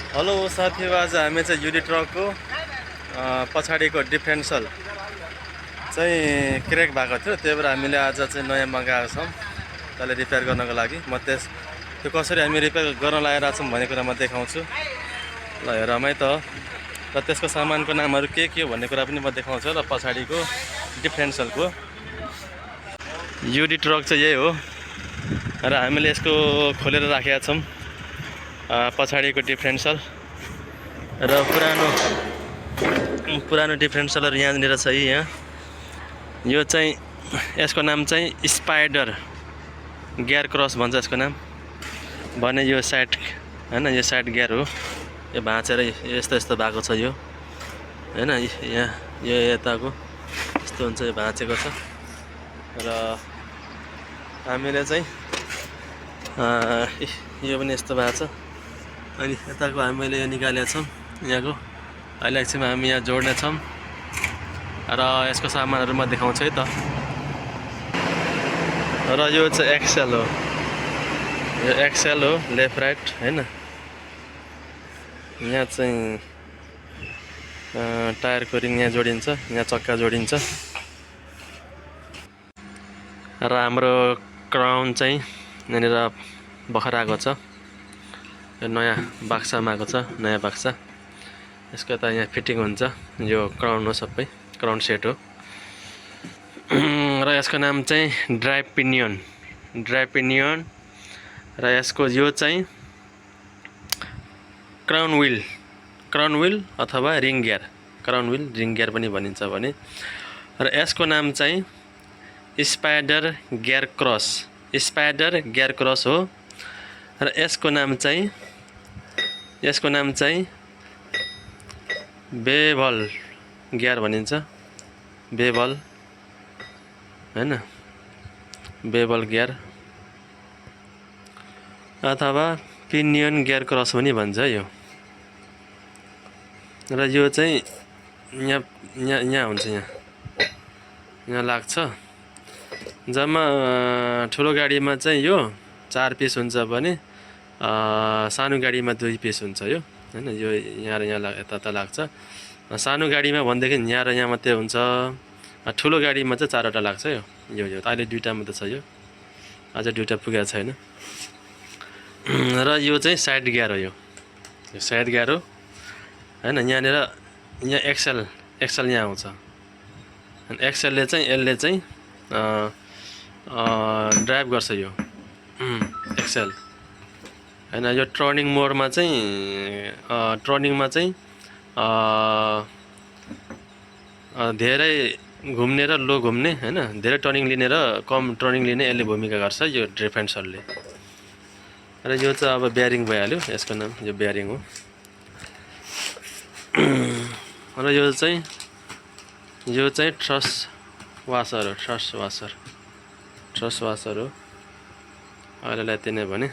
Hello साथीहरु, आज हामी चाहिँ युडी ट्रकको पछाडिको डिफरेन्सल चाहिँ क्र्याक भएको थियो। त्यही भएर हामीले आज चाहिँ नयाँ मगाएको छौँ त्यसलाई रिपेयर गर्नको लागि। त्यो कसरी हामी रिपेयर गर्न लगाइरहेको छौँ भन्ने कुरा म देखाउँछु। ल हेरौँ है त। र त्यसको सामानको नामहरू के हो भन्ने कुरा पनि म देखाउँछु। र पछाडिको डिफरेन्सलको युडी ट्रक चाहिँ यही हो। र हामीले यसको खोलेर राखेका छौँ पछाडिको डिफरेन्सल। र पुरानो डिफरेन्सलहरू यहाँनिर छ। यहाँ यो चाहिँ यसको नाम चाहिँ स्पाइडर गियर क्रस भन्छ यसको नाम। भने यो साइड हैन, यो साइड गियर हो। यो भाँचेर यस्तो यस्तो भएको छ यो हैन। यहाँ यो यताको यस्तो हुन्छ, यो भाँचेको छ। र हामीले चाहिँ यो पनि यस्तो भएको छ। अनि यताको हामीले यो निकालेका छौँ यहाँको। अहिले एकछिनमा हामी यहाँ जोड्ने छौँ र यसको सामानहरू म देखाउँछु है त। र यो चाहिँ एक्सेल हो, यो एक्सेल हो, लेफ्ट राइट हैन। यहाँ चाहिँ टायरको रिङ यहाँ जोडिन्छ, यहाँ चक्का जोडिन्छ। र हाम्रो क्राउन चाहिँ यहाँनिर भर्खर आएको छ। यो नयाँ बाक्सामा आएको छ, नयाँ बाक्सा। यसको त यहाँ फिटिङ हुन्छ। यो क्राउन हो, सबै क्राउन सेट हो। र यसको नाम चाहिँ ड्राइभ पिनियन। र यसको यो चाहिँ क्राउन विल अथवा रिङ गियर पनि भनिन्छ भने। र यसको नाम चाहिँ स्पाइडर गियर क्रस हो। र यसको नाम चाहिँ बेभल गियर भनिन्छ, बेभल हैन, बेभल गियर अथवा पिनियन गियर क्रस पनि भन्छ यो। र यो चाहिँ यहाँ हुन्छ, यहाँ लाग्छ। जम्मा ठुलो गाडीमा चाहिँ यो 4 पिस हुन्छ भने सानो गाडीमा 2 पिस हुन्छ यो हैन। यो यहाँ र यहाँ यता लाग्छ। सानो गाडीमा भनेदेखि यहाँ र यहाँ मात्रै हुन्छ। ठुलो गाडीमा चाहिँ 4वटा लाग्छ यो। अहिले 2टा मात्रै छ यो, अझ 2टा पुगेको छैन। र यो चाहिँ साइड गियर हो, यो साइड गियर हो हैन। यहाँनिर यहाँ एक्सेल यहाँ आउँछ। एक्सेलले चाहिँ यसले चाहिँ ड्राइभ गर्छ यो एक्सेल हैन। यो टर्निङ मोडमा चाहिँ धेरै घुम्ने र लो घुम्ने हैन, धेरै टर्निङ लिने र कम टर्निङ लिने यसले भूमिका गर्छ यो डिफरेन्सलले। र यो चाहिँ अब बेयरिङ भइहाल्यो, यसको नाम यो बेयरिङ हो। र यो चाहिँ ट्रस वासर हो। अहिलेलाई यति नै भने।